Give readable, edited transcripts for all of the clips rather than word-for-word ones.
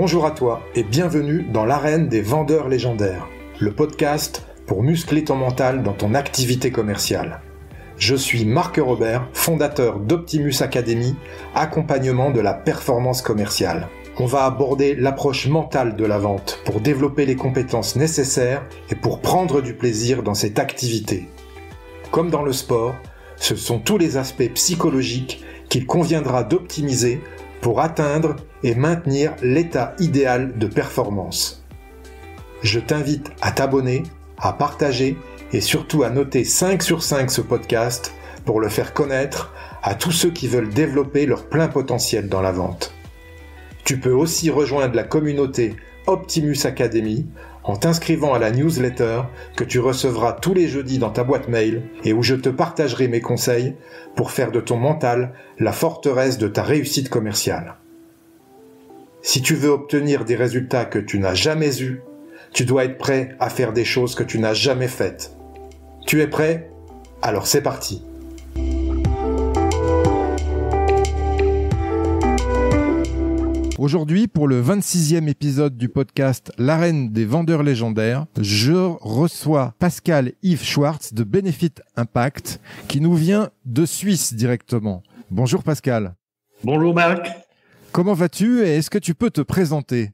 Bonjour à toi et bienvenue dans l'arène des vendeurs légendaires, le podcast pour muscler ton mental dans ton activité commerciale. Je suis Marc Robert, fondateur d'Optimus Academy, accompagnement de la performance commerciale. On va aborder l'approche mentale de la vente pour développer les compétences nécessaires et pour prendre du plaisir dans cette activité. Comme dans le sport, ce sont tous les aspects psychologiques qu'il conviendra d'optimiser pour atteindre et maintenir l'état idéal de performance. Je t'invite à t'abonner, à partager et surtout à noter 5 sur 5 ce podcast pour le faire connaître à tous ceux qui veulent développer leur plein potentiel dans la vente. Tu peux aussi rejoindre la communauté Optimus Academy en t'inscrivant à la newsletter que tu recevras tous les jeudis dans ta boîte mail et où je te partagerai mes conseils pour faire de ton mental la forteresse de ta réussite commerciale. Si tu veux obtenir des résultats que tu n'as jamais eus, tu dois être prêt à faire des choses que tu n'as jamais faites. Tu es prêt? Alors c'est parti! Aujourd'hui, pour le 26e épisode du podcast L'arène des vendeurs légendaires, je reçois Pascal-Yves Schwartz de Benefit Impact qui nous vient de Suisse directement. Bonjour Pascal. Bonjour Marc. Comment vas-tu et est-ce que tu peux te présenter ?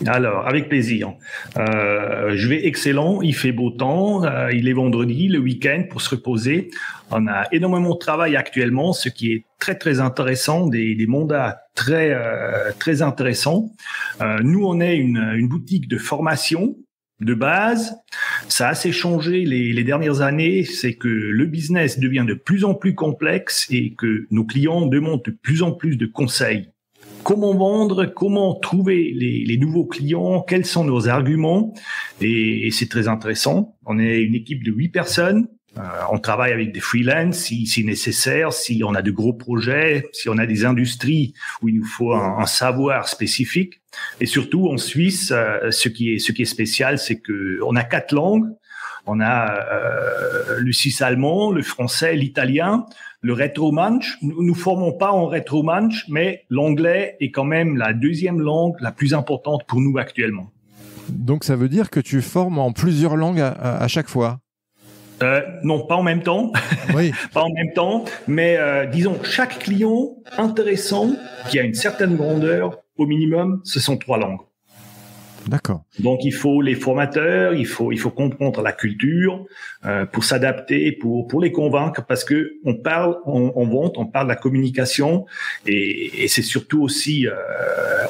Alors, avec plaisir. Je vais excellent, il fait beau temps, il est vendredi, le week-end pour se reposer. On a énormément de travail actuellement, ce qui est très très intéressant, des mandats très intéressants. Nous, on est une boutique de formation de base. Ça a assez changé les dernières années, c'est que le business devient de plus en plus complexe et que nos clients demandent de plus en plus de conseils. Comment vendre, comment trouver les nouveaux clients, quels sont nos arguments, et c'est très intéressant. On est une équipe de 8 personnes. On travaille avec des freelances si nécessaire, si on a de gros projets, si on a des industries où il nous faut un savoir spécifique. Et surtout en Suisse, ce qui est spécial, c'est que on a 4 langues. On a le suisse allemand, le français, l'italien, le rétromanche. Nous formons pas en rétromanche, mais l'anglais est quand même la deuxième langue la plus importante pour nous actuellement. Donc ça veut dire que tu formes en plusieurs langues à chaque fois ? Non, pas en même temps. Oui. Pas en même temps, mais disons chaque client intéressant qui a une certaine grandeur, au minimum, ce sont 3 langues. D'accord. Donc il faut les formateurs, il faut comprendre la culture pour s'adapter, pour les convaincre, parce que on parle en vente, on parle de la communication et c'est surtout aussi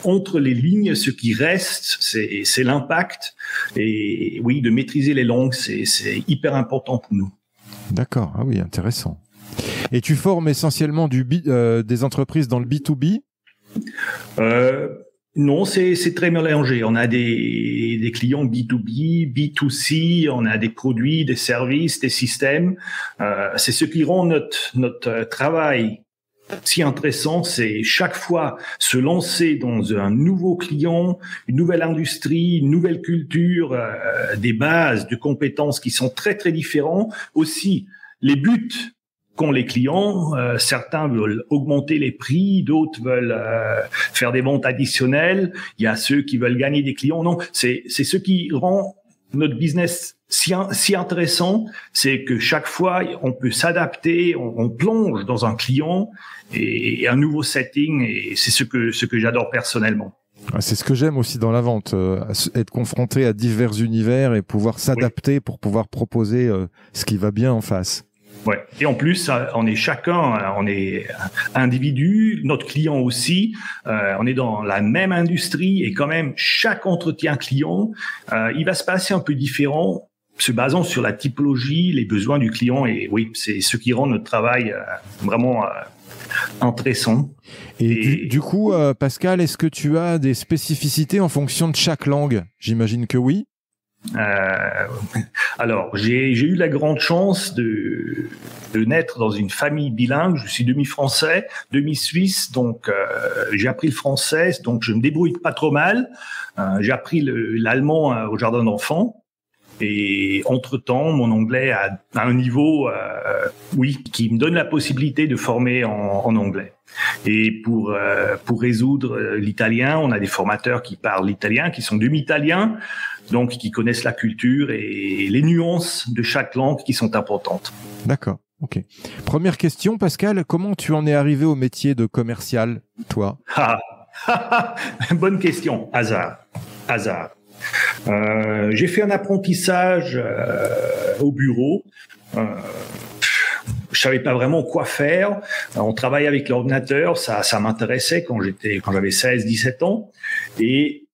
entre les lignes ce qui reste, c'est l'impact et oui, de maîtriser les langues, c'est hyper important pour nous. D'accord. Ah oui, intéressant. Et tu formes essentiellement des entreprises dans le B2B ? Non, c'est très mélangé. On a des clients B2B, B2C, on a des produits, des services, des systèmes. C'est ce qui rend notre travail si intéressant, c'est chaque fois se lancer dans un nouveau client, une nouvelle industrie, une nouvelle culture, des bases de compétences qui sont très très différents. Aussi, les buts qu'ont les clients, certains veulent augmenter les prix, d'autres veulent faire des ventes additionnelles. Il y a ceux qui veulent gagner des clients. Non, c'est ce qui rend notre business si intéressant, c'est que chaque fois on peut s'adapter, on plonge dans un client et un nouveau setting, et c'est ce que j'adore personnellement. C'est ce que j'aime aussi dans la vente, être confronté à divers univers et pouvoir s'adapter pour pouvoir proposer ce qui va bien en face. Ouais. Et en plus, on est individu, notre client aussi, on est dans la même industrie et quand même chaque entretien client, il va se passer un peu différent, se basant sur la typologie, les besoins du client, et oui, c'est ce qui rend notre travail vraiment intéressant. Et du coup, Pascal, est-ce que tu as des spécificités en fonction de chaque langue ? J'imagine que oui. Alors, j'ai eu la grande chance de naître dans une famille bilingue. Je suis demi-français, demi-suisse, donc j'ai appris le français, donc je me débrouille pas trop mal. J'ai appris l'allemand au jardin d'enfants. Et entre-temps, mon anglais a un niveau, qui me donne la possibilité de former en anglais. Et pour résoudre l'italien, on a des formateurs qui parlent l'italien, qui sont demi-italiens, donc qui connaissent la culture et les nuances de chaque langue qui sont importantes. D'accord, ok. Première question, Pascal, comment tu en es arrivé au métier de commercial, toi ? Bonne question. Hasard. J'ai fait un apprentissage au bureau. Je savais pas vraiment quoi faire. On travaillait avec l'ordinateur, ça m'intéressait quand j'avais 16-17 ans. Et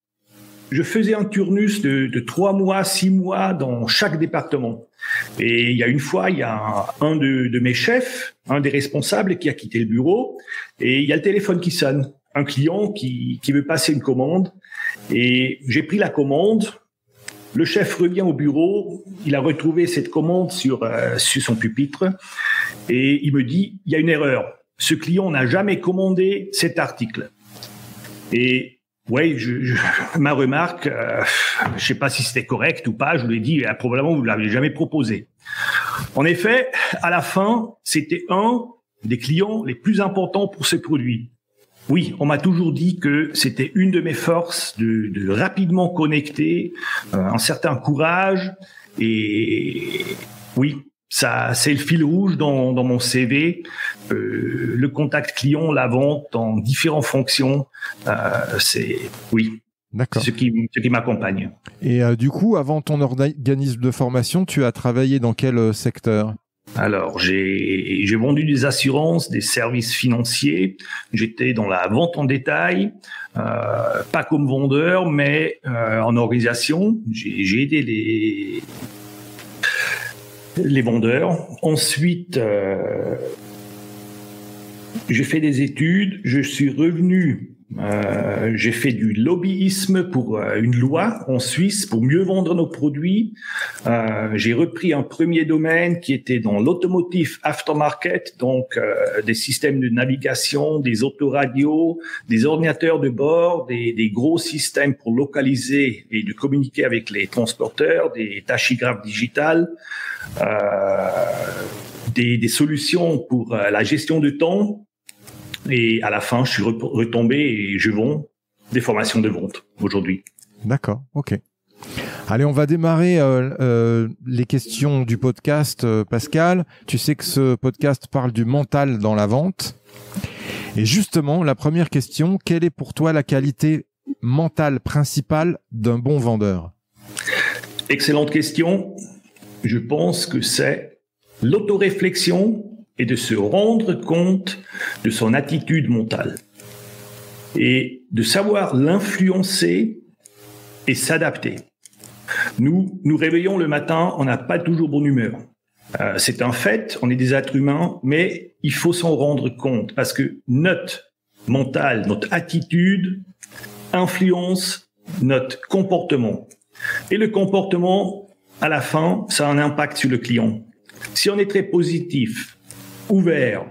je faisais un turnus de 3 mois, 6 mois dans chaque département. Et il y a une fois, il y a un de mes chefs, un des responsables qui a quitté le bureau. Et il y a le téléphone qui sonne. Un client qui veut passer une commande. Et j'ai pris la commande. Le chef revient au bureau. Il a retrouvé cette commande sur son pupitre. Et il me dit, il y a une erreur. Ce client n'a jamais commandé cet article. Et ouais, ma remarque, je sais pas si c'était correct ou pas. Je lui ai dit, probablement vous l'avez jamais proposé. En effet, à la fin, c'était un des clients les plus importants pour ce produit. Oui, on m'a toujours dit que c'était une de mes forces de rapidement connecter, un certain courage. Et oui, ça, c'est le fil rouge dans mon CV. Le contact client, la vente dans différentes fonctions, D'accord. C'est ce qui m'accompagne. Et du coup, avant ton organisme de formation, tu as travaillé dans quel secteur ? Alors, j'ai vendu des assurances, des services financiers. J'étais dans la vente en détail, pas comme vendeur, mais en organisation. J'ai aidé les vendeurs. Ensuite, j'ai fait des études. Je suis revenu. J'ai fait du lobbyisme pour une loi en Suisse pour mieux vendre nos produits. J'ai repris un premier domaine qui était dans l'automotive aftermarket, donc des systèmes de navigation, des autoradios, des ordinateurs de bord, des gros systèmes pour localiser et de communiquer avec les transporteurs, des tachygraphes digitales, des solutions pour la gestion de temps. Et à la fin, je suis retombé et je vends des formations de vente aujourd'hui. D'accord, ok. Allez, on va démarrer les questions du podcast, Pascal. Tu sais que ce podcast parle du mental dans la vente. Et justement, la première question, quelle est pour toi la qualité mentale principale d'un bon vendeur ? Excellente question. Je pense que c'est l'autoréflexion et de se rendre compte de son attitude mentale et de savoir l'influencer et s'adapter. Nous réveillons le matin, on n'a pas toujours bonne humeur. C'est un fait, on est des êtres humains, mais il faut s'en rendre compte parce que notre mental, notre attitude influence notre comportement. Et le comportement, à la fin, ça a un impact sur le client. Si on est très positif, ouvert,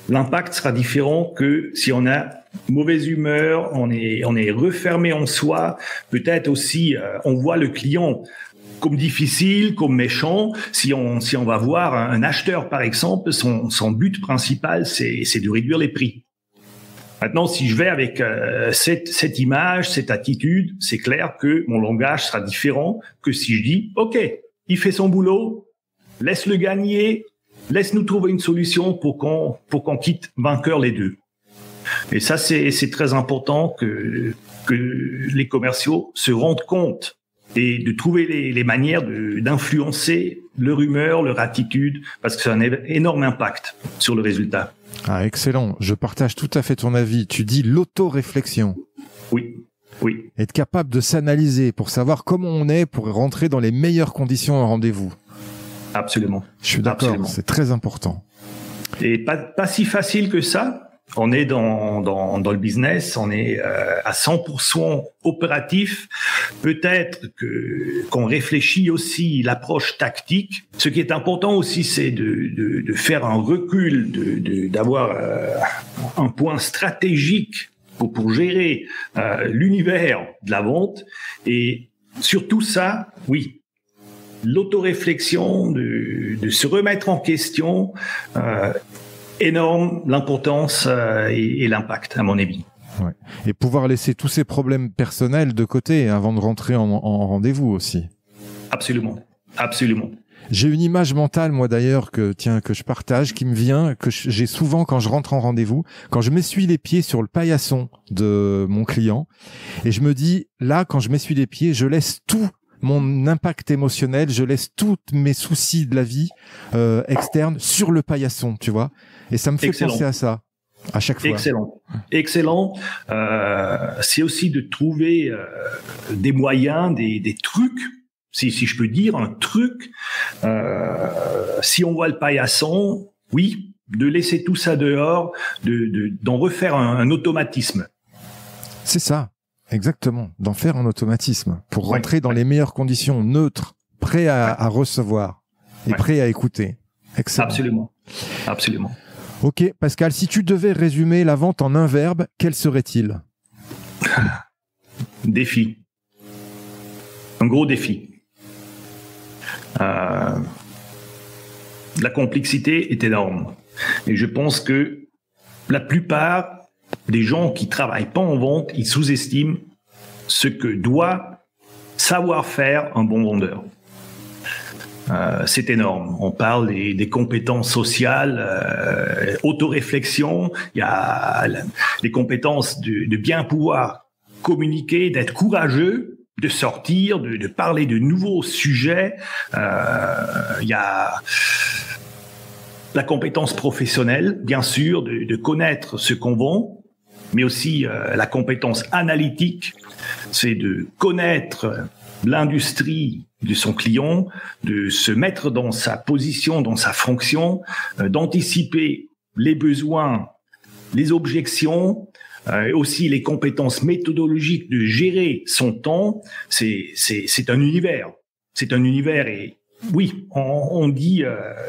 l'impact sera différent que si on a mauvaise humeur, on est refermé en soi. Peut-être aussi, on voit le client comme difficile, comme méchant. Si on va voir un acheteur, par exemple, son but principal, c'est de réduire les prix. Maintenant, si je vais avec cette image, cette attitude, c'est clair que mon langage sera différent que si je dis « Ok, il fait son boulot, laisse-le gagner, laisse-nous trouver une solution pour qu'on quitte vainqueur les deux. » Et ça, c'est très important que les commerciaux se rendent compte et de trouver les manières d'influencer leur humeur, leur attitude, parce que ça a un énorme impact sur le résultat. Ah, excellent. Je partage tout à fait ton avis. Tu dis l'auto-réflexion. Oui. Être capable de s'analyser pour savoir comment on est pour rentrer dans les meilleures conditions en rendez-vous. Absolument. Je suis d'accord, absolument. C'est très important. Et pas si facile que ça. On est dans le business, on est à 100% opératif. Peut-être qu'on réfléchit aussi l'approche tactique. Ce qui est important aussi, c'est de faire un recul, d'avoir un point stratégique pour gérer l'univers de la vente. Et surtout ça, oui, l'autoréflexion, de se remettre en question, énorme l'importance et l'impact, à mon avis. Ouais. Et pouvoir laisser tous ces problèmes personnels de côté avant de rentrer en rendez-vous aussi. Absolument, absolument. J'ai une image mentale, moi d'ailleurs, que je partage, qui me vient, que j'ai souvent quand je rentre en rendez-vous, quand je m'essuie les pieds sur le paillasson de mon client, et je me dis, là, quand je m'essuie les pieds, je laisse tout mon impact émotionnel, je laisse tous mes soucis de la vie externe sur le paillasson, tu vois, et ça me fait penser à ça. À chaque fois. Excellent. C'est aussi de trouver des moyens, des trucs, si je peux dire, un truc. Si on voit le paillasson, oui, de laisser tout ça dehors, d'en refaire un automatisme. C'est ça, exactement, d'en faire un automatisme pour rentrer dans les meilleures conditions, neutres, prêt à recevoir et prêt à écouter. Excellent. Absolument. Ok, Pascal, si tu devais résumer la vente en un verbe, quel serait-il? Défi. Un gros défi. La complexité est énorme. Et je pense que la plupart des gens qui travaillent pas en vente, ils sous-estiment ce que doit savoir faire un bon vendeur. C'est énorme. On parle des compétences sociales, autoréflexion. Il y a les compétences de bien pouvoir communiquer, d'être courageux, de sortir, de parler de nouveaux sujets. Il y a la compétence professionnelle, bien sûr, de connaître ce qu'on vend, mais aussi la compétence analytique, c'est de connaître l'industrie de son client, de se mettre dans sa position, dans sa fonction, d'anticiper les besoins, les objections, aussi les compétences méthodologiques de gérer son temps. C'est un univers. C'est un univers et oui, on dit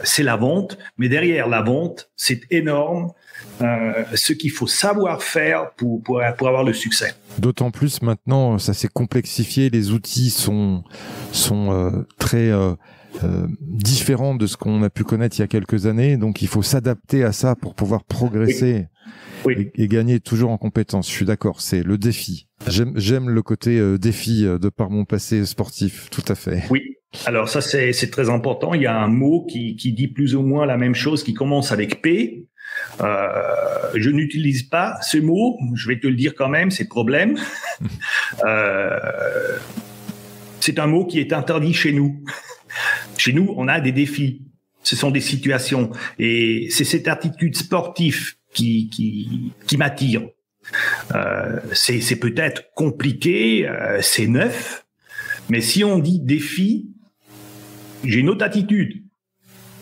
c'est la vente, mais derrière la vente, c'est énorme ce qu'il faut savoir faire pour avoir le succès. D'autant plus maintenant, ça s'est complexifié, les outils sont très différents de ce qu'on a pu connaître il y a quelques années, donc il faut s'adapter à ça pour pouvoir progresser et gagner toujours en compétences. Je suis d'accord, c'est le défi. J'aime le côté défi de par mon passé sportif, tout à fait. Oui. Alors ça c'est très important. Il y a un mot qui dit plus ou moins la même chose, qui commence avec P. Je n'utilise pas ce mot. Je vais te le dire quand même. C'est problème. C'est un mot qui est interdit chez nous. Chez nous, on a des défis. Ce sont des situations, et c'est cette attitude sportive qui m'attire. C'est peut-être compliqué, c'est neuf, mais si on dit défi, j'ai une autre attitude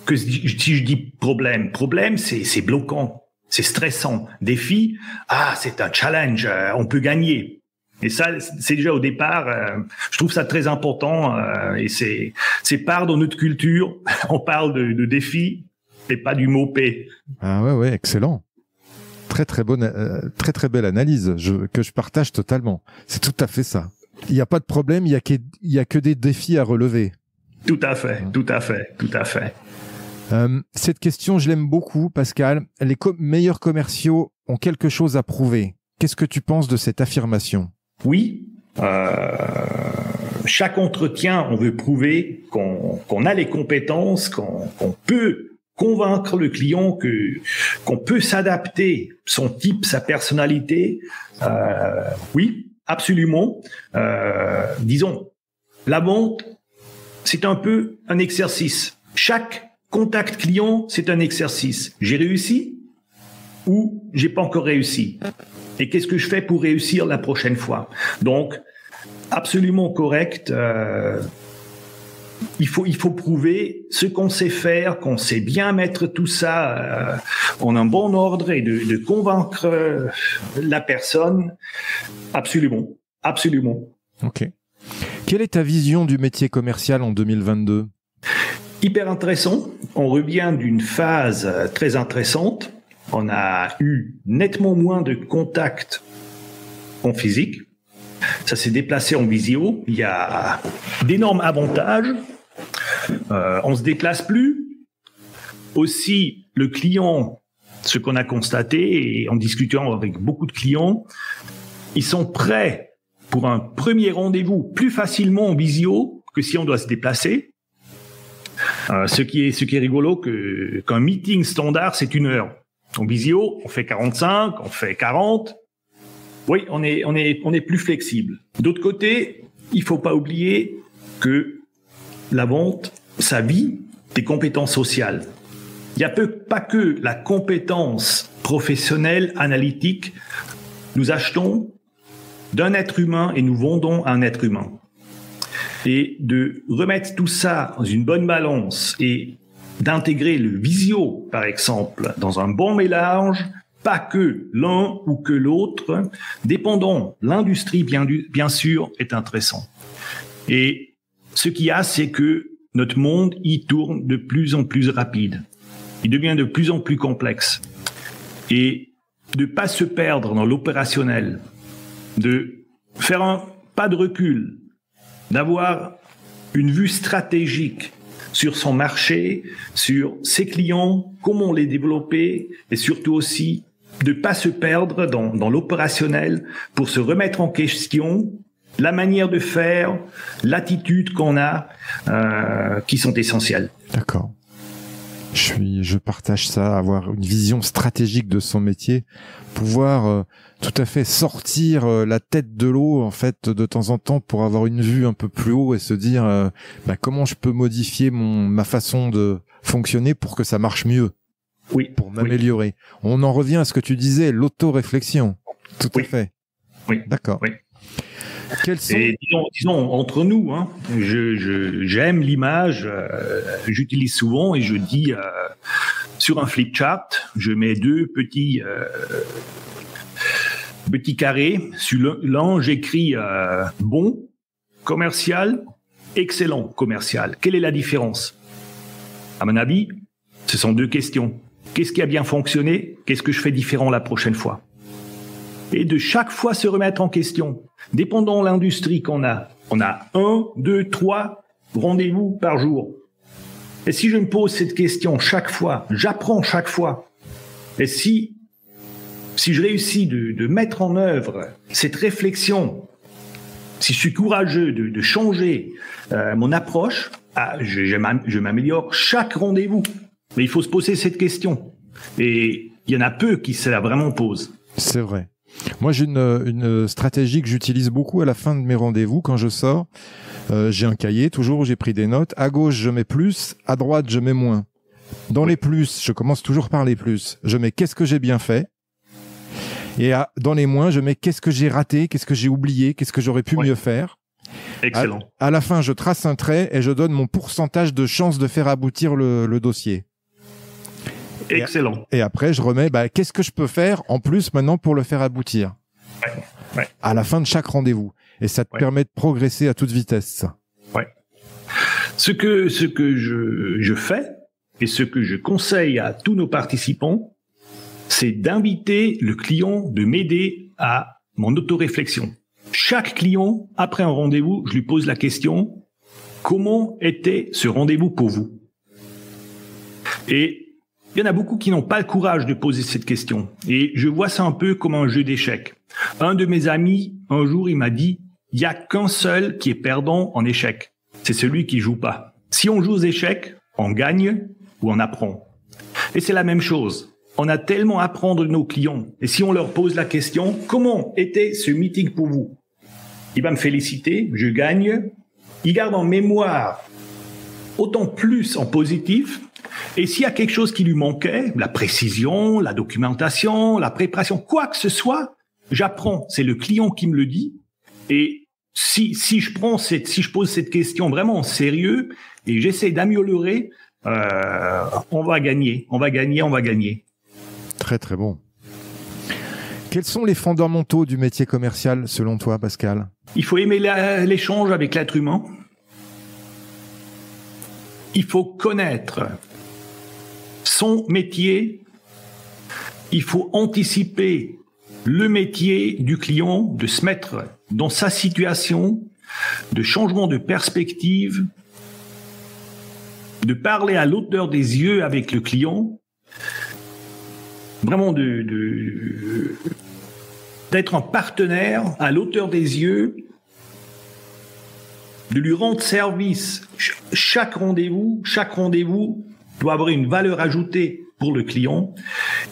que si je dis problème. Problème, c'est bloquant, c'est stressant. Défi, c'est un challenge, on peut gagner. Et ça, c'est déjà au départ, je trouve ça très important, et c'est part de notre culture. On parle de défi et pas du mot P. Ah ouais, excellent. Très bonne, très belle analyse que je partage totalement. C'est tout à fait ça. Il n'y a pas de problème, il y a que des défis à relever. Tout à fait. Cette question, je l'aime beaucoup, Pascal. Les meilleurs commerciaux ont quelque chose à prouver. Qu'est-ce que tu penses de cette affirmation? Oui. Chaque entretien, on veut prouver qu'on a les compétences, qu'on peut convaincre le client qu'on peut s'adapter, son type, sa personnalité. Oui, absolument. Disons, la vente, c'est un peu un exercice. Chaque contact client, c'est un exercice. J'ai réussi ou j'ai pas encore réussi? Et qu'est-ce que je fais pour réussir la prochaine fois? Donc, absolument correct. Il faut prouver ce qu'on sait faire, qu'on sait bien mettre tout ça en un bon ordre et de convaincre la personne. Absolument. Ok. Quelle est ta vision du métier commercial en 2022? Hyper intéressant. On revient d'une phase très intéressante. On a eu nettement moins de contacts en physique. Ça s'est déplacé en visio. Il y a d'énormes avantages. On se déplace plus. Aussi, le client, ce qu'on a constaté, et en discutant avec beaucoup de clients, ils sont prêts pour un premier rendez-vous plus facilement en visio que si on doit se déplacer. Ce qui est rigolo, qu'un meeting standard, c'est 1 heure. En visio, on fait 45, on fait 40. Oui, on est plus flexible. D'autre côté, il faut pas oublier que la vente, ça vit des compétences sociales. Il n'y a pas que la compétence professionnelle, analytique. Nous achetons d'un être humain et nous vendons à un être humain. Et de remettre tout ça dans une bonne balance et d'intégrer le visio, par exemple, dans un bon mélange, pas que l'un ou que l'autre, dépendant, l'industrie, bien sûr, est intéressant. Et ce qu'il y a, c'est que notre monde y tourne de plus en plus rapide. Il devient de plus en plus complexe. Et de pas se perdre dans l'opérationnel, de faire un pas de recul, d'avoir une vue stratégique sur son marché, sur ses clients, comment les développer, et surtout aussi de pas se perdre dans l'opérationnel pour se remettre en question la manière de faire, l'attitude qu'on a, qui sont essentielles. D'accord. Je partage ça, avoir une vision stratégique de son métier, pouvoir tout à fait sortir la tête de l'eau en fait de temps en temps pour avoir une vue un peu plus haut et se dire comment je peux modifier ma façon de fonctionner pour que ça marche mieux. Oui. Pour m'améliorer. Oui. On en revient à ce que tu disais, l'auto-réflexion. Tout à fait. Oui. D'accord. Oui. Et disons entre nous, hein, j'aime l'image, j'utilise souvent et je dis sur un flip chart, je mets 2 petits carrés. Sur l'un, j'écris bon commercial, excellent commercial. Quelle est la différence? À mon avis, ce sont 2 questions. Qu'est-ce qui a bien fonctionné? Qu'est-ce que je fais différent la prochaine fois? Et de chaque fois se remettre en question. Dépendant de l'industrie qu'on a, on a 1, 2, 3 rendez-vous par jour. Et si je me pose cette question chaque fois, j'apprends chaque fois. Et si je réussis de mettre en œuvre cette réflexion, si je suis courageux de changer mon approche, je m'améliore chaque rendez-vous. Mais il faut se poser cette question. Et il y en a peu qui se la vraiment posent. C'est vrai. Moi, j'ai une stratégie que j'utilise beaucoup à la fin de mes rendez-vous quand je sors. J'ai un cahier, toujours, où j'ai pris des notes. À gauche, je mets plus. À droite, je mets moins. Dans les plus, je commence toujours par les plus. Je mets qu'est-ce que j'ai bien fait. Et dans les moins, je mets qu'est-ce que j'ai raté, qu'est-ce que j'ai oublié, qu'est-ce que j'aurais pu mieux faire. Excellent. À la fin, je trace un trait et je donne mon pourcentage de chance de faire aboutir le dossier. Excellent. Et après, je remets, qu'est-ce que je peux faire en plus maintenant pour le faire aboutir à la fin de chaque rendez-vous. Et ça te permet de progresser à toute vitesse. Ouais. Ce que je fais et ce que je conseille à tous nos participants, c'est d'inviter le client de m'aider à mon autoréflexion. Chaque client, après un rendez-vous, je lui pose la question, comment était ce rendez-vous pour vous? Et il y en a beaucoup qui n'ont pas le courage de poser cette question. Et je vois ça un peu comme un jeu d'échecs. Un de mes amis, un jour, il m'a dit, il n'y a qu'un seul qui est perdant en échecs. C'est celui qui joue pas. Si on joue aux échecs, on gagne ou on apprend. Et c'est la même chose. On a tellement à apprendre de nos clients. Et si on leur pose la question, comment était ce meeting pour vous? Il va me féliciter, je gagne. Il garde en mémoire autant plus en positif. Et s'il y a quelque chose qui lui manquait, la précision, la documentation, la préparation, quoi que ce soit, j'apprends. C'est le client qui me le dit. Et si je pose cette question vraiment en sérieux et j'essaie d'améliorer, on va gagner. Très, très bon. Quels sont les fondamentaux du métier commercial, selon toi, Pascal? Il faut aimer l'échange avec l'être humain. Il faut connaître son métier. Il faut anticiper le métier du client, de se mettre dans sa situation, de changement de perspective. de parler à l'auteur des yeux avec le client, vraiment d'être un partenaire à l'auteur des yeux, de lui rendre service. Chaque rendez-vous doit avoir une valeur ajoutée pour le client.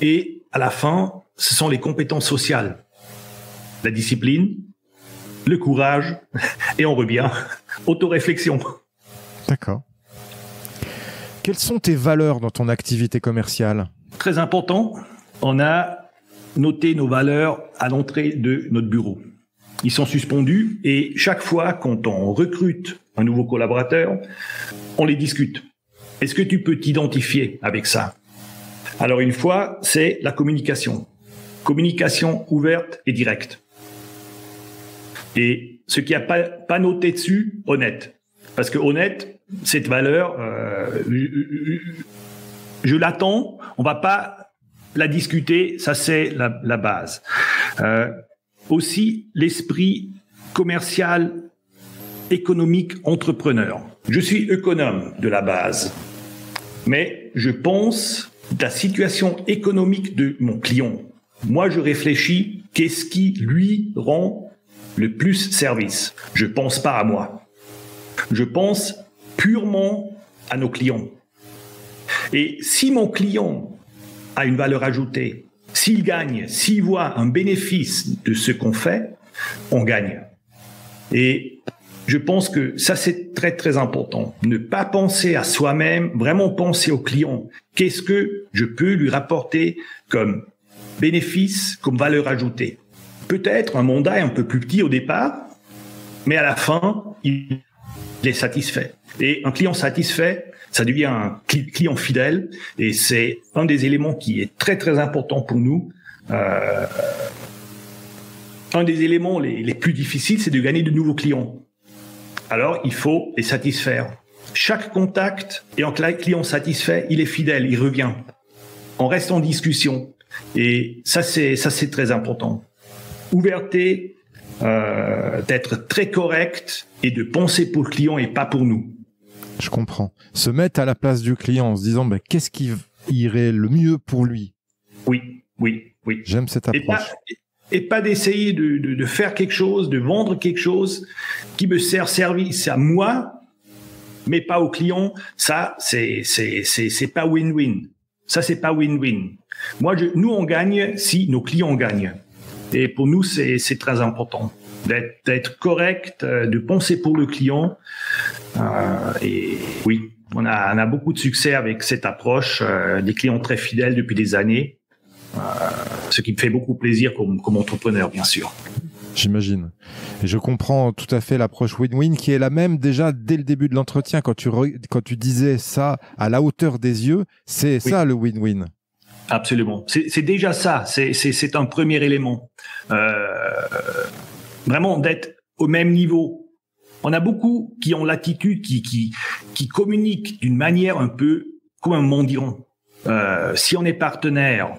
Et à la fin, ce sont les compétences sociales, la discipline, le courage, et on revient, autoréflexion. D'accord. Quelles sont tes valeurs dans ton activité commerciale ? Très important, on a noté nos valeurs à l'entrée de notre bureau. Ils sont suspendus et chaque fois quand on recrute un nouveau collaborateur, on les discute. Est-ce que tu peux t'identifier avec ça ? Alors une fois, c'est la communication. Communication ouverte et directe. Et ce qui n'a pas noté dessus, honnête. Parce que honnête, cette valeur, je l'attends, on va pas la discuter, ça c'est la base. Aussi, l'esprit commercial, économique, entrepreneur. Je suis économe de la base, mais je pense de la situation économique de mon client. Moi, je réfléchis, qu'est-ce qui lui rend le plus service ? Je pense pas à moi. Je pense purement à nos clients. Et si mon client a une valeur ajoutée, s'il gagne, s'il voit un bénéfice de ce qu'on fait, on gagne. Et je pense que ça, c'est très, très important. Ne pas penser à soi-même, vraiment penser au client. Qu'est-ce que je peux lui rapporter comme bénéfice, comme valeur ajoutée ? Peut-être un mandat un peu plus petit au départ, mais à la fin, il est satisfait. Et un client satisfait, ça devient un client fidèle, et c'est un des éléments qui est très très important pour nous. Un des éléments les plus difficiles, c'est de gagner de nouveaux clients. Alors, il faut les satisfaire. Chaque contact et un client satisfait, il est fidèle, il revient. On reste en discussion, et ça c'est très important. Ouverture, d'être très correct et de penser pour le client et pas pour nous. Je comprends. Se mettre à la place du client en se disant qu'est-ce qui irait le mieux pour lui. Oui. J'aime cette approche. Et pas d'essayer de faire quelque chose, de vendre quelque chose qui me sert service à moi, mais pas au client. Ça, c'est pas win-win. Ça, c'est pas win-win. Nous, on gagne si nos clients gagnent. Et pour nous, c'est très important d'être correct, de penser pour le client. Et oui, on a beaucoup de succès avec cette approche, des clients très fidèles depuis des années, ce qui me fait beaucoup plaisir comme entrepreneur, bien sûr. J'imagine. Et je comprends tout à fait l'approche win-win qui est la même déjà dès le début de l'entretien. Quand tu disais ça à la hauteur des yeux, c'est ça le win-win. Absolument. C'est déjà ça. C'est un premier élément. Vraiment d'être au même niveau. On a beaucoup qui ont l'attitude, qui communiquent d'une manière un peu comme un mendiant. Si on est partenaire,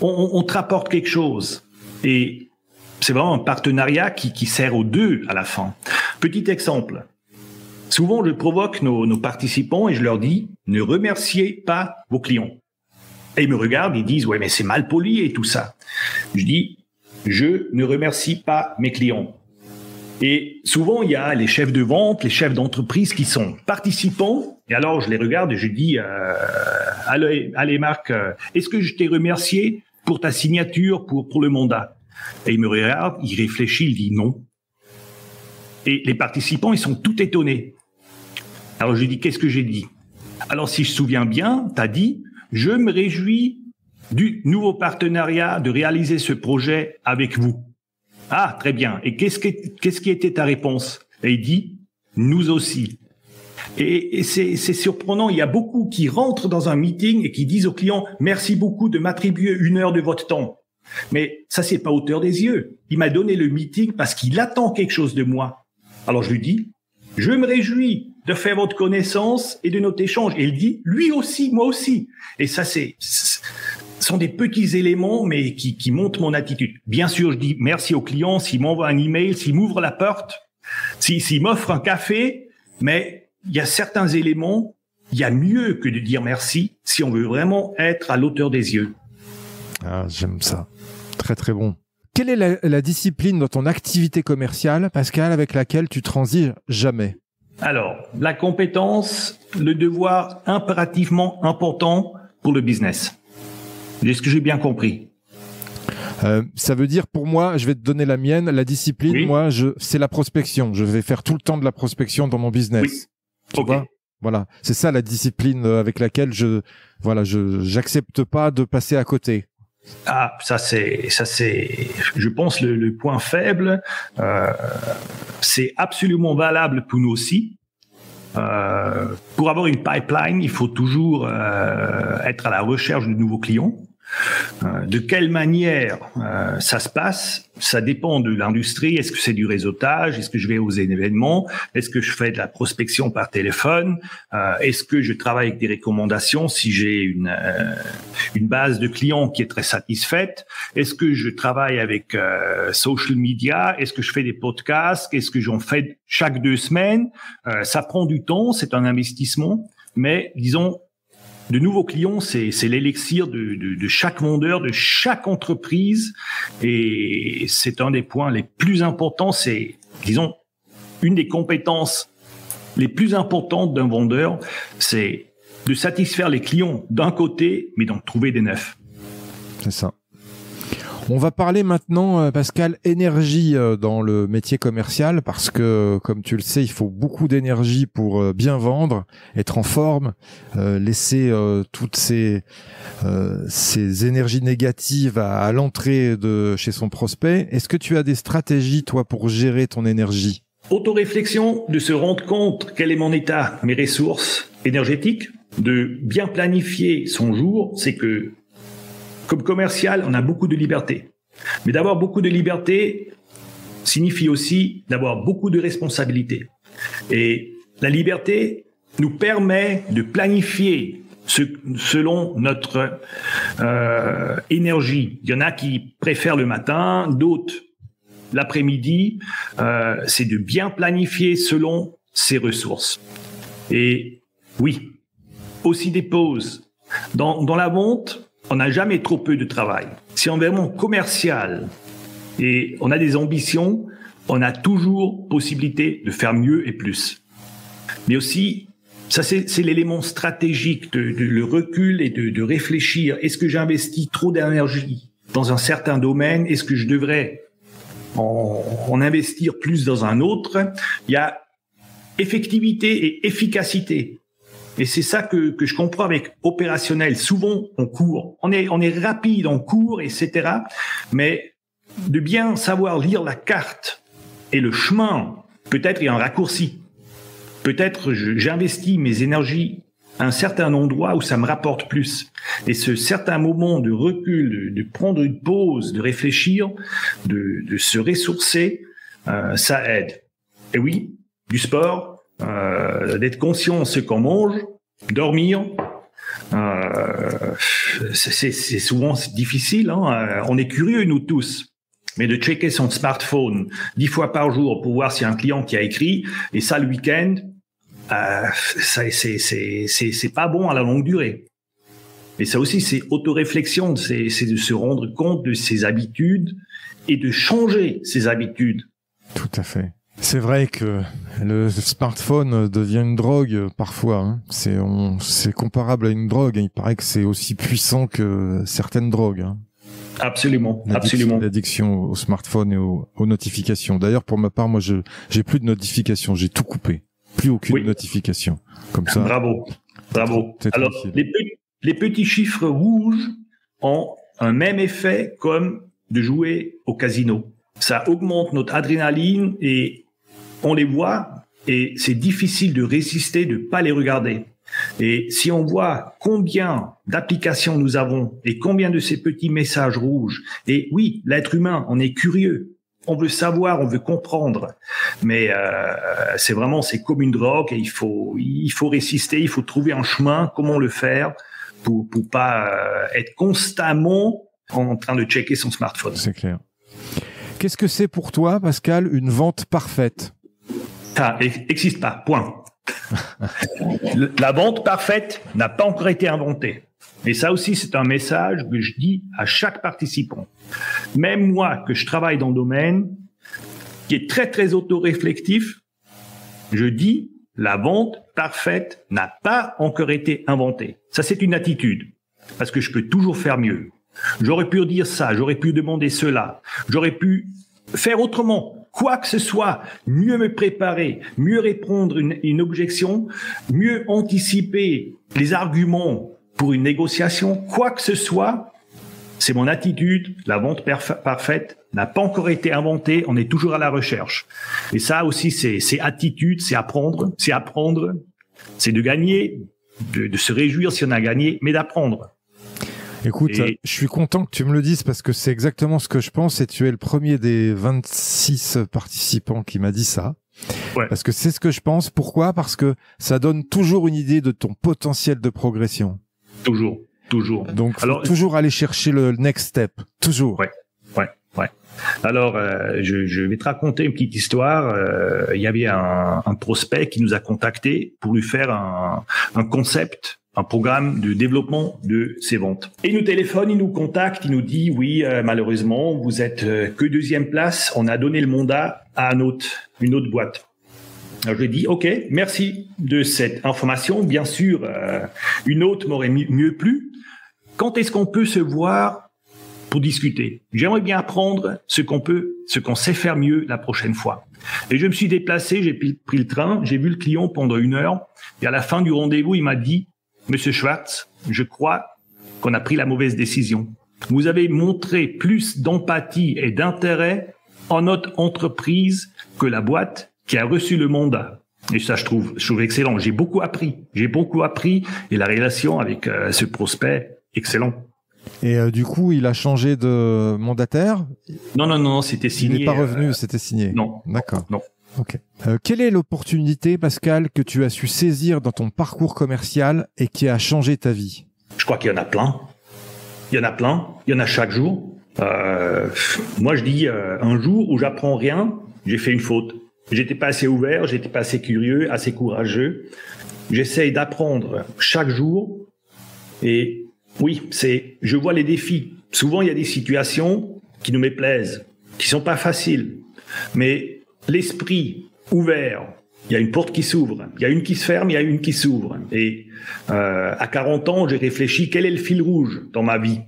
on te rapporte quelque chose. Et c'est vraiment un partenariat qui sert aux deux à la fin. Petit exemple. Souvent, je provoque nos participants et je leur dis, ne remerciez pas vos clients. Et ils me regardent, ils disent, ouais, mais c'est mal poli et tout ça. Je dis, je ne remercie pas mes clients. Et souvent, il y a les chefs de vente, les chefs d'entreprise qui sont participants. Et alors, je les regarde et je dis, allez Marc, est-ce que je t'ai remercié pour ta signature, pour le mandat? Et il me regarde, il réfléchit, il dit non. Et les participants, ils sont tout étonnés. Alors, je lui dis, qu'est-ce que j'ai dit? Alors, si je me souviens bien, tu as dit, je me réjouis du nouveau partenariat, de réaliser ce projet avec vous. Ah, très bien. Et qu'est-ce qui était ta réponse? Et il dit, nous aussi. Et c'est surprenant. Il y a beaucoup qui rentrent dans un meeting et qui disent au client, merci beaucoup de m'attribuer 1 heure de votre temps. Mais ça, c'est pas hauteur des yeux. Il m'a donné le meeting parce qu'il attend quelque chose de moi. Alors je lui dis, je me réjouis de faire votre connaissance et de notre échange. Et il dit, lui aussi, moi aussi. Et ça, ce sont des petits éléments, mais qui montrent mon attitude. Bien sûr, je dis merci au client s'il m'envoie un email, s'il m'ouvre la porte, s'il m'offre un café, mais il y a certains éléments, il y a mieux que de dire merci si on veut vraiment être à l'auteur des yeux. Ah, j'aime ça. Très, très bon. Quelle est la discipline dans ton activité commerciale, Pascal, avec laquelle tu transiges jamais? Alors, la compétence, le devoir impérativement important pour le business. Est-ce que j'ai bien compris? Ça veut dire, pour moi, je vais te donner la mienne, la discipline, oui. moi, c'est la prospection. Je vais faire tout le temps de la prospection dans mon business. Oui. Tu vois? Voilà. C'est ça la discipline avec laquelle j'accepte pas de passer à côté. Ah, ça c'est, je pense le point faible. C'est absolument valable pour nous aussi. Pour avoir une pipeline, il faut toujours être à la recherche de nouveaux clients. De quelle manière ça se passe? Ça dépend de l'industrie. Est-ce que c'est du réseautage? Est-ce que je vais aux événements? Est-ce que je fais de la prospection par téléphone? Est-ce que je travaille avec des recommandations si j'ai une base de clients qui est très satisfaite? Est-ce que je travaille avec social media? Est-ce que je fais des podcasts? Est-ce que j'en fais chaque 2 semaines? Ça prend du temps, c'est un investissement, mais disons, de nouveaux clients, c'est l'élixir de chaque vendeur, de chaque entreprise, et c'est un des points les plus importants. C'est, disons, une des compétences les plus importantes d'un vendeur, c'est de satisfaire les clients d'un côté, mais d'en trouver des neufs. C'est ça. On va parler maintenant, Pascal, énergie dans le métier commercial, parce que, comme tu le sais, il faut beaucoup d'énergie pour bien vendre, être en forme, laisser toutes ces énergies négatives à l'entrée de chez son prospect. Est-ce que tu as des stratégies, toi, pour gérer ton énergie? Autoréflexion, de se rendre compte quel est mon état, mes ressources énergétiques, de bien planifier son jour. C'est que comme commercial, on a beaucoup de liberté. Mais d'avoir beaucoup de liberté signifie aussi d'avoir beaucoup de responsabilités. Et la liberté nous permet de planifier selon notre énergie. Il y en a qui préfèrent le matin, d'autres l'après-midi. C'est de bien planifier selon ses ressources. Et oui, aussi des pauses. Dans la vente, on n'a jamais trop peu de travail. Si on est vraiment commercial et on a des ambitions, on a toujours possibilité de faire mieux et plus. Mais aussi, ça c'est l'élément stratégique, le recul et de réfléchir. Est-ce que j'investis trop d'énergie dans un certain domaine? Est-ce que je devrais en investir plus dans un autre? Il y a effectivité et efficacité. Et c'est ça que je comprends avec opérationnel. Souvent, on court. On est rapide, on court, etc. Mais de bien savoir lire la carte et le chemin, peut-être il y a un raccourci. Peut-être j'investis mes énergies à un certain endroit où ça me rapporte plus. Et ce certain moment de recul, de prendre une pause, de réfléchir, de se ressourcer, ça aide. Et oui, du sport, d'être conscient de ce qu'on mange, dormir, c'est souvent difficile, hein. On est curieux nous tous, mais de checker son smartphone 10 fois par jour pour voir s'il y a un client qui a écrit, et ça le week-end, c'est pas bon à la longue durée. Et ça aussi, c'est autoréflexion, c'est de se rendre compte de ses habitudes et de changer ses habitudes. Tout à fait. C'est vrai que le smartphone devient une drogue parfois. Hein. C'est comparable à une drogue. Il paraît que c'est aussi puissant que certaines drogues. Hein. Absolument, absolument. L'addiction au smartphone et aux notifications. D'ailleurs, pour ma part, moi, j'ai plus de notifications. J'ai tout coupé. Plus aucune notification. Comme ça. Bravo. Alors, les petits chiffres rouges ont un même effet comme de jouer au casino. Ça augmente notre adrénaline et on les voit et c'est difficile de résister, de pas les regarder. Et si on voit combien d'applications nous avons et combien de ces petits messages rouges, et oui, l'être humain, on est curieux, on veut savoir, on veut comprendre, mais c'est comme une drogue et il faut résister, il faut trouver un chemin, comment le faire pour pas être constamment en train de checker son smartphone. C'est clair. Qu'est-ce que c'est pour toi, Pascal, une vente parfaite? Ça n'existe pas, point. La vente parfaite n'a pas encore été inventée. Et ça aussi, c'est un message que je dis à chaque participant. Même moi, que je travaille dans le domaine, qui est très, très autoréflectif, je dis, la vente parfaite n'a pas encore été inventée. Ça, c'est une attitude. Parce que je peux toujours faire mieux. J'aurais pu dire ça, j'aurais pu demander cela, j'aurais pu faire autrement. Quoi que ce soit, mieux me préparer, mieux répondre une objection, mieux anticiper les arguments pour une négociation, quoi que ce soit, c'est mon attitude. La vente parfaite n'a pas encore été inventée, on est toujours à la recherche. Et ça aussi, c'est attitude, c'est apprendre, c'est de gagner, de se réjouir si on a gagné, mais d'apprendre. Écoute, je suis content que tu me le dises parce que c'est exactement ce que je pense et tu es le premier des 26 participants qui m'a dit ça. Ouais. Parce que c'est ce que je pense. Pourquoi ? Parce que ça donne toujours une idée de ton potentiel de progression. Toujours. Donc, faut toujours aller chercher le next step. Toujours. Ouais. Alors, je vais te raconter une petite histoire. Il y avait un prospect qui nous a contacté pour lui faire un concept, un programme de développement de ses ventes. Et il nous téléphone, il nous contacte, il nous dit oui, malheureusement, vous êtes que 2e place. On a donné le mandat à une autre boîte. Alors je lui ai dit ok, merci de cette information. Bien sûr, une autre m'aurait mieux plu. Quand est-ce qu'on peut se voir pour discuter? J'aimerais bien apprendre ce qu'on sait faire mieux la prochaine fois. Et je me suis déplacé, j'ai pris le train, j'ai vu le client pendant 1 heure. Et à la fin du rendez-vous, il m'a dit Monsieur Schwartz, je crois qu'on a pris la mauvaise décision. Vous avez montré plus d'empathie et d'intérêt en notre entreprise que la boîte qui a reçu le mandat. Et ça, je trouve excellent. J'ai beaucoup appris et la relation avec ce prospect, excellent. Et du coup, il a changé de mandataire ? Non, c'était signé. Il n'est pas revenu, c'était signé. Non. D'accord. Non. Ok. Quelle est l'opportunité, Pascal, que tu as su saisir dans ton parcours commercial et qui a changé ta vie ? Je crois qu'il y en a plein. Il y en a chaque jour. Moi, je dis un jour où j'apprends rien, j'ai fait une faute. J'étais pas assez ouvert, j'étais pas assez curieux, assez courageux. J'essaye d'apprendre chaque jour. Et oui, je vois les défis. Souvent, il y a des situations qui nous méplaisent, qui sont pas faciles. Mais l'esprit ouvert, il y a une porte qui s'ouvre, il y a une qui se ferme, il y a une qui s'ouvre. Et à 40 ans, j'ai réfléchi quel est le fil rouge dans ma vie.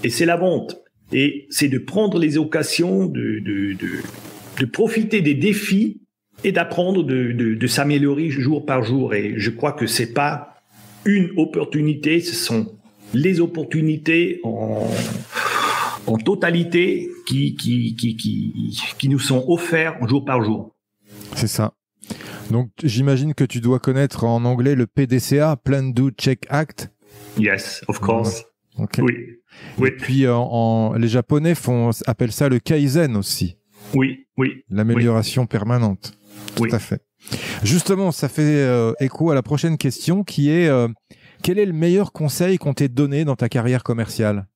Et c'est la vente. Et c'est de prendre les occasions, de profiter des défis et d'apprendre de s'améliorer jour par jour. Et je crois que c'est pas une opportunité, ce sont les opportunités en totalité qui nous sont offerts jour par jour. C'est ça. Donc, j'imagine que tu dois connaître en anglais le PDCA, Plan, Do, Check, Act. Yes, of course. Okay. Oui. Et puis, les Japonais appellent ça le Kaizen aussi. Oui. L'amélioration permanente. Tout à fait. Justement, ça fait écho à la prochaine question qui est quel est le meilleur conseil qu'on t'ait donné dans ta carrière commerciale ?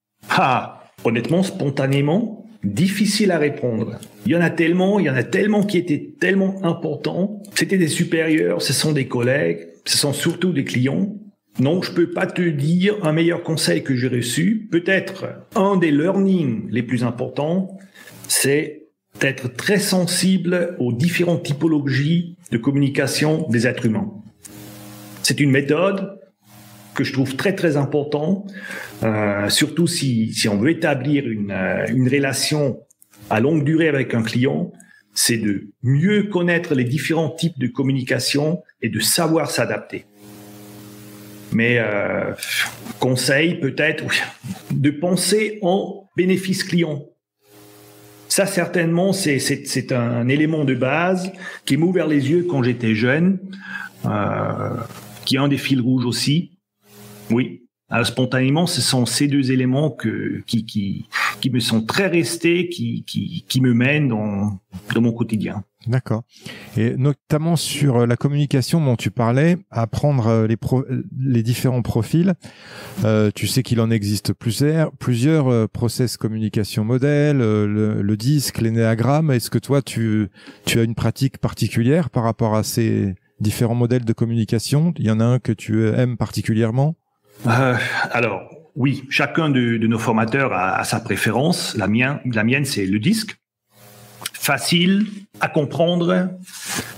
Honnêtement, spontanément, difficile à répondre. Il y en a tellement qui étaient tellement importants. C'était des supérieurs, ce sont des collègues, ce sont surtout des clients. Non, je peux pas te dire un meilleur conseil que j'ai reçu. Peut-être un des learnings les plus importants, c'est d'être très sensible aux différentes typologies de communication des êtres humains. C'est une méthode que je trouve très très important, surtout si on veut établir une relation à longue durée avec un client, c'est de mieux connaître les différents types de communication et de savoir s'adapter. Mais conseil peut-être de penser en bénéfice client. Ça certainement c'est un élément de base qui m'a ouvert les yeux quand j'étais jeune, qui est un des fils rouges aussi. Oui, alors, spontanément, ce sont ces 2 éléments qui me sont très restés, qui me mènent dans mon quotidien. D'accord. Et notamment sur la communication dont tu parlais, apprendre les différents profils. Tu sais qu'il en existe plusieurs process communication modèle, le disque, l'énéagramme. Est-ce que toi, tu as une pratique particulière par rapport à ces différents modèles de communication? Il y en a un que tu aimes particulièrement? Alors, oui, chacun de nos formateurs a sa préférence. La mienne, c'est le disque. Facile à comprendre,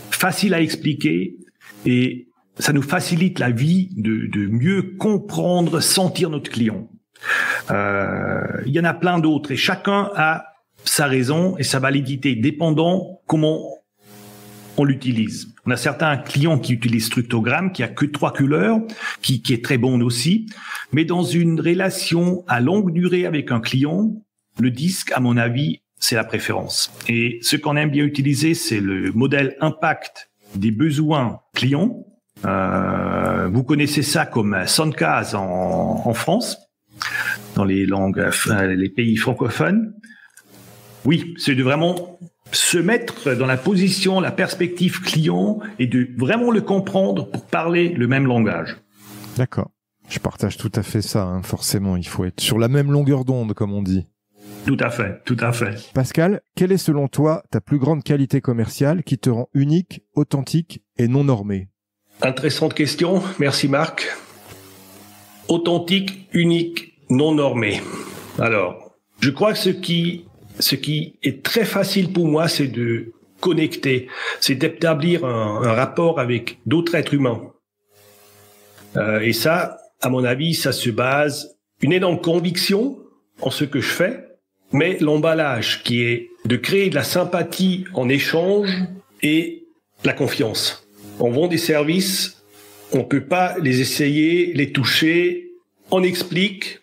facile à expliquer, et ça nous facilite la vie de mieux comprendre, sentir notre client. Il y en a plein d'autres, et chacun a sa raison et sa validité, dépendant comment on l'utilise. On a certains clients qui utilisent Structogram, qui a que 3 couleurs, qui est très bon aussi. Mais dans une relation à longue durée avec un client, le disque, à mon avis, c'est la préférence. Et ce qu'on aime bien utiliser, c'est le modèle impact des besoins clients. Vous connaissez ça comme Soncast en France, dans les pays francophones. Oui, c'est de vraiment se mettre dans la position, la perspective client et de vraiment le comprendre pour parler le même langage. D'accord. Je partage tout à fait ça, hein. Forcément, il faut être sur la même longueur d'onde, comme on dit. Tout à fait, tout à fait. Pascal, quelle est selon toi ta plus grande qualité commerciale qui te rend unique, authentique et non normé? Intéressante question. Merci Marc. Authentique, unique, non normé. Alors, je crois que ce qui est très facile pour moi, c'est de connecter, c'est d'établir un rapport avec d'autres êtres humains. Et ça, à mon avis, ça se base une énorme conviction en ce que je fais, mais l'emballage qui est de créer de la sympathie en échange et la confiance. On vend des services, on peut pas les essayer, les toucher, on explique,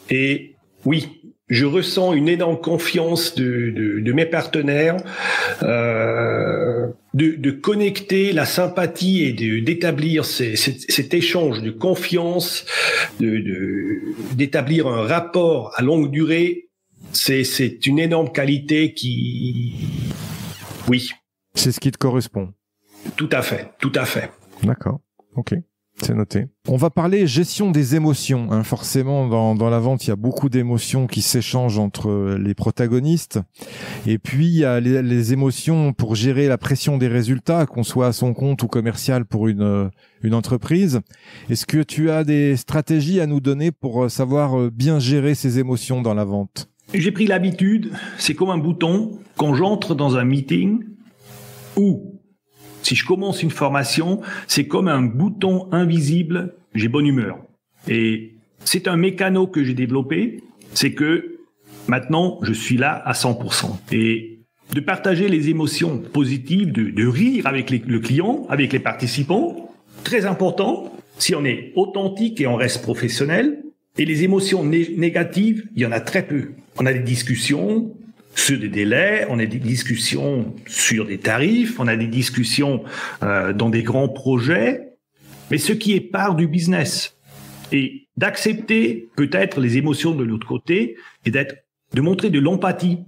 et oui, je ressens une énorme confiance de mes partenaires, de connecter la sympathie et d'établir cet échange de confiance, d'établir un rapport à longue durée. C'est une énorme qualité oui. C'est ce qui te correspond. Tout à fait, tout à fait. D'accord, ok. C'est noté. On va parler gestion des émotions. Hein. Forcément, dans la vente, il y a beaucoup d'émotions qui s'échangent entre les protagonistes. Et puis, il y a les émotions pour gérer la pression des résultats, qu'on soit à son compte ou commercial pour une entreprise. Est-ce que tu as des stratégies à nous donner pour savoir bien gérer ces émotions dans la vente? J'ai pris l'habitude, c'est comme un bouton, quand j'entre dans un meeting ou si je commence une formation, c'est comme un bouton invisible, j'ai bonne humeur. Et c'est un mécano que j'ai développé, c'est que maintenant, je suis là à 100%. Et de partager les émotions positives, de rire avec le client, avec les participants, très important, si on est authentique et on reste professionnel. Et les émotions négatives, il y en a très peu. On a des discussions sur des délais, on a des discussions sur des tarifs, on a des discussions dans des grands projets, mais ce qui est part du business. Et d'accepter peut-être les émotions de l'autre côté et de montrer de l'empathie,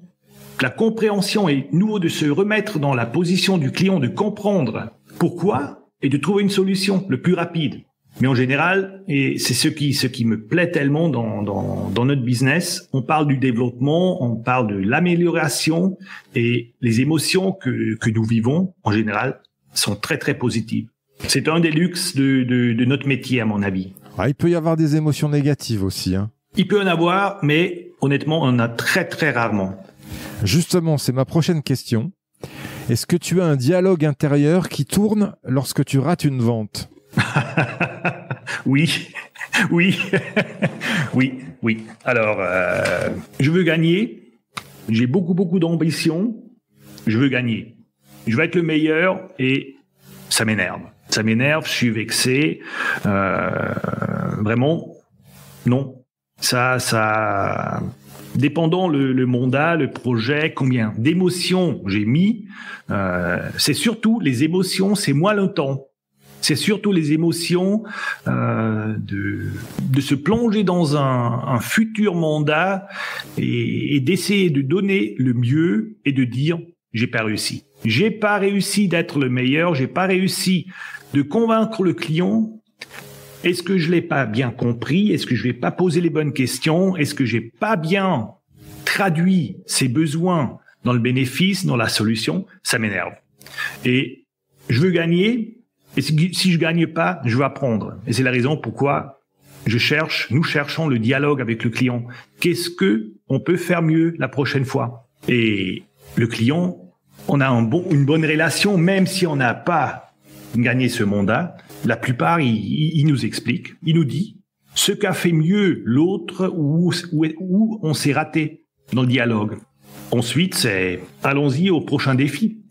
la compréhension et nouveau de se remettre dans la position du client, de comprendre pourquoi et de trouver une solution le plus rapide. Mais en général, et c'est ce qui me plaît tellement dans notre business, on parle du développement, on parle de l'amélioration et les émotions que nous vivons, en général, sont très, très positives. C'est un des luxes de notre métier, à mon avis. Ah, il peut y avoir des émotions négatives aussi, hein. Il peut en avoir, mais honnêtement, on en a très, très rarement. Justement, c'est ma prochaine question. Est-ce que tu as un dialogue intérieur qui tourne lorsque tu rates une vente? Oui. Alors, je veux gagner. J'ai beaucoup d'ambition. Je veux gagner. Je veux être le meilleur et ça m'énerve. Ça m'énerve, je suis vexé. Vraiment, non. Ça, dépendant le mandat, le projet, combien d'émotions j'ai mis, c'est surtout les émotions, c'est moins le temps. C'est surtout les émotions de se plonger dans un futur mandat et d'essayer de donner le mieux et de dire j'ai pas réussi. J'ai pas réussi d'être le meilleur, j'ai pas réussi de convaincre le client. Est-ce que je l'ai pas bien compris? Est-ce que je vais pas poser les bonnes questions? Est-ce que j'ai pas bien traduit ses besoins dans le bénéfice, dans la solution? Ça m'énerve. Et je veux gagner. Et si je gagne pas, je vais apprendre. Et c'est la raison pourquoi nous cherchons le dialogue avec le client. Qu'est-ce que on peut faire mieux la prochaine fois? Et le client, on a une bonne relation, même si on n'a pas gagné ce mandat. La plupart, il nous explique, il nous dit ce qu'a fait mieux l'autre ou on s'est raté dans le dialogue. Ensuite, c'est allons-y au prochain défi.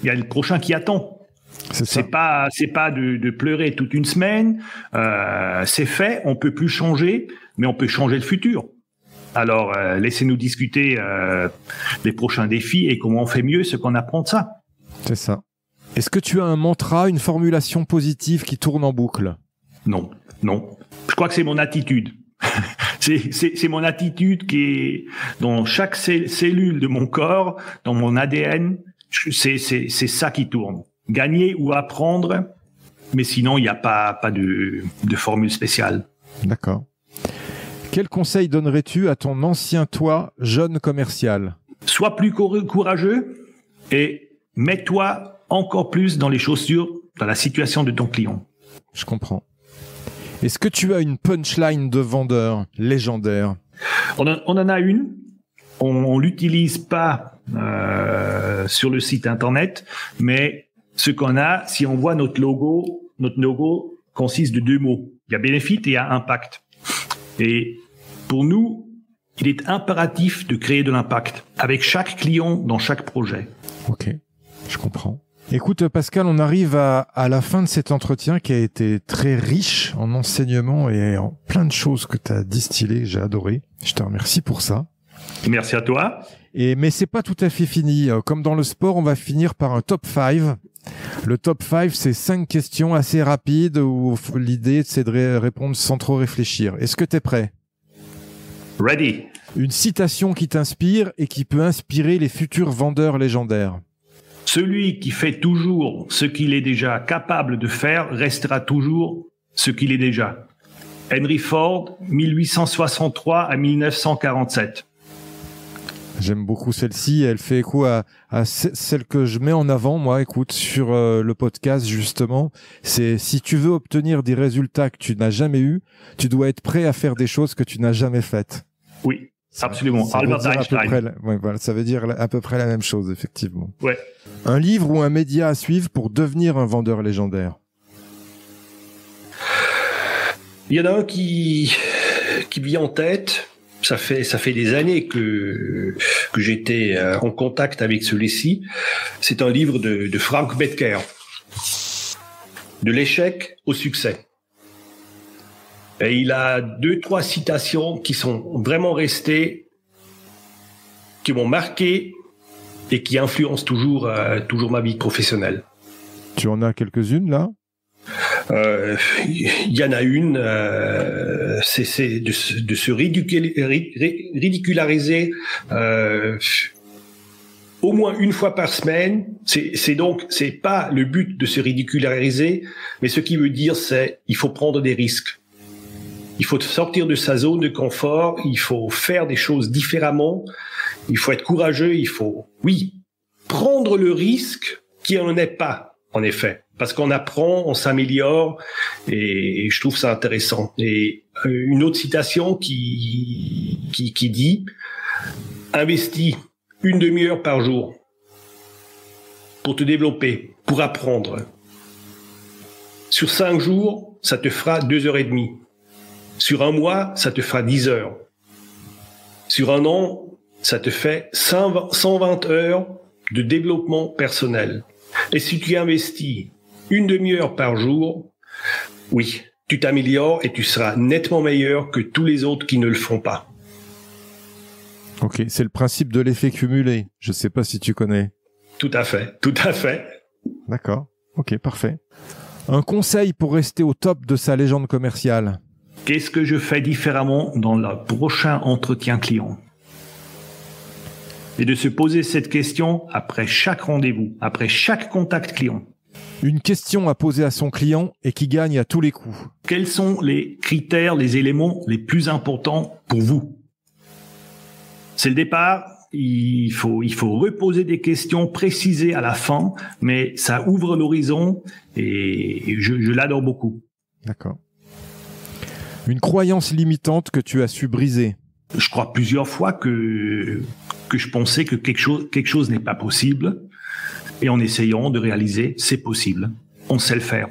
Il y a le prochain qui attend. C'est pas de pleurer toute une semaine. C'est fait, on peut plus changer, mais on peut changer le futur. Alors, laissez-nous discuter les prochains défis et comment on fait mieux ce qu'on apprend de ça. C'est ça. Est-ce que tu as un mantra, une formulation positive qui tourne en boucle? Non. Je crois que c'est mon attitude. c'est mon attitude qui est dans chaque cellule de mon corps, dans mon ADN. C'est ça qui tourne. Gagner ou apprendre, mais sinon, il n'y a pas de formule spéciale. D'accord. Quel conseil donnerais-tu à ton ancien toi, jeune commercial? Sois plus courageux et mets-toi encore plus dans les chaussures, dans la situation de ton client. Je comprends. Est-ce que tu as une punchline de vendeur légendaire? On en a une. On l'utilise pas sur le site internet, mais ce qu'on a, si on voit notre logo consiste de 2 mots. Il y a bénéfice et il y a impact. Et pour nous, il est impératif de créer de l'impact avec chaque client dans chaque projet. Ok, je comprends. Écoute Pascal, on arrive à la fin de cet entretien qui a été très riche en enseignements et en plein de choses que tu as distillées. J'ai adoré. Je te remercie pour ça. Merci à toi. Mais c'est pas tout à fait fini. Comme dans le sport, on va finir par un top 5. Le top 5, c'est 5 questions assez rapides où l'idée, c'est de répondre sans trop réfléchir. Est-ce que tu es prêt? Ready. Une citation qui t'inspire et qui peut inspirer les futurs vendeurs légendaires. Celui qui fait toujours ce qu'il est déjà capable de faire restera toujours ce qu'il est déjà. Henry Ford, 1863 à 1947. J'aime beaucoup celle-ci. Elle fait écho à celle que je mets en avant, moi, écoute, sur le podcast, justement. C'est si tu veux obtenir des résultats que tu n'as jamais eus, tu dois être prêt à faire des choses que tu n'as jamais faites. Oui. Absolument. Albert Einstein. Voilà, ça veut dire à peu près la même chose, effectivement. Ouais. Un livre ou un média à suivre pour devenir un vendeur légendaire? Il y en a un qui vient en tête. Ça fait des années que j'étais en contact avec celui-ci. C'est un livre de Frank Bettker. De l'échec au succès. Et il a 2-3 citations qui sont vraiment restées, qui m'ont marqué et qui influencent toujours ma vie professionnelle. Tu en as quelques-unes là? Il y en a une, c'est de se ridiculariser au moins une fois par semaine. C'est pas le but de se ridiculariser, mais ce qui veut dire c'est il faut prendre des risques. Il faut sortir de sa zone de confort, il faut faire des choses différemment, il faut être courageux, il faut, oui, prendre le risque qui n'en est pas, en effet. Parce qu'on apprend, on s'améliore, et je trouve ça intéressant. Et une autre citation qui dit « Investis 1 demi-heure par jour pour te développer, pour apprendre. Sur 5 jours, ça te fera 2h30. Sur 1 mois, ça te fera 10 heures. Sur 1 an, ça te fait 120 heures de développement personnel. Et si tu investis 1 demi-heure par jour, oui, tu t'améliores et tu seras nettement meilleur que tous les autres qui ne le font pas. » Ok, c'est le principe de l'effet cumulé. Je ne sais pas si tu connais. Tout à fait, tout à fait. D'accord, ok, parfait. Un conseil pour rester au top de sa légende commerciale? Qu'est-ce que je fais différemment dans le prochain entretien client? Et de se poser cette question après chaque rendez-vous, après chaque contact client. Une question à poser à son client et qui gagne à tous les coups. Quels sont les critères, les éléments les plus importants pour vous? C'est le départ, il faut reposer des questions précisées à la fin, mais ça ouvre l'horizon et je l'adore beaucoup. D'accord. Une croyance limitante que tu as su briser? Je crois plusieurs fois que je pensais que quelque chose n'est pas possible, et en essayant de réaliser, c'est possible. On sait le faire.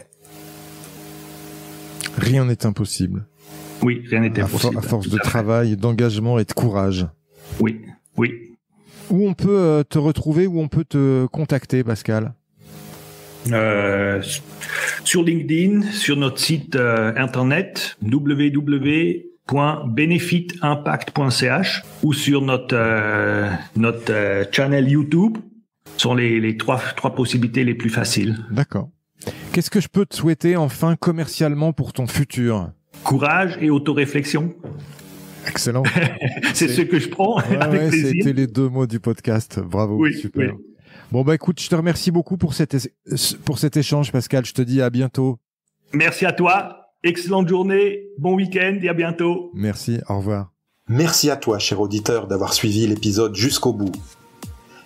Rien n'est impossible. Oui, rien n'est impossible. À force de travail, d'engagement et de courage. Oui. Où on peut te retrouver, où on peut te contacter, Pascal? Sur LinkedIn, sur notre site internet www.benefitimpact.ch ou sur notre channel YouTube sont les trois possibilités les plus faciles. D'accord. Qu'est-ce que je peux te souhaiter enfin commercialement pour ton futur? Courage et autoréflexion. Excellent. C'est ce que je prends avec plaisir. C'était les 2 mots du podcast. Bravo, oui, super. Oui. Bon, écoute, je te remercie beaucoup pour cet échange, Pascal. Je te dis à bientôt. Merci à toi. Excellente journée, bon week-end et à bientôt. Merci, au revoir. Merci à toi, cher auditeur, d'avoir suivi l'épisode jusqu'au bout.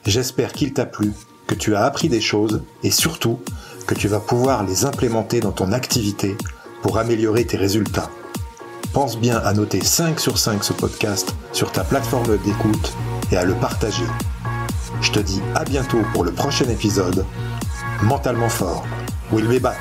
J'espère qu'il t'a plu, que tu as appris des choses et surtout que tu vas pouvoir les implémenter dans ton activité pour améliorer tes résultats. Pense bien à noter 5 sur 5 ce podcast sur ta plateforme d'écoute et à le partager. Je te dis à bientôt pour le prochain épisode. Mentalement fort, we'll be back.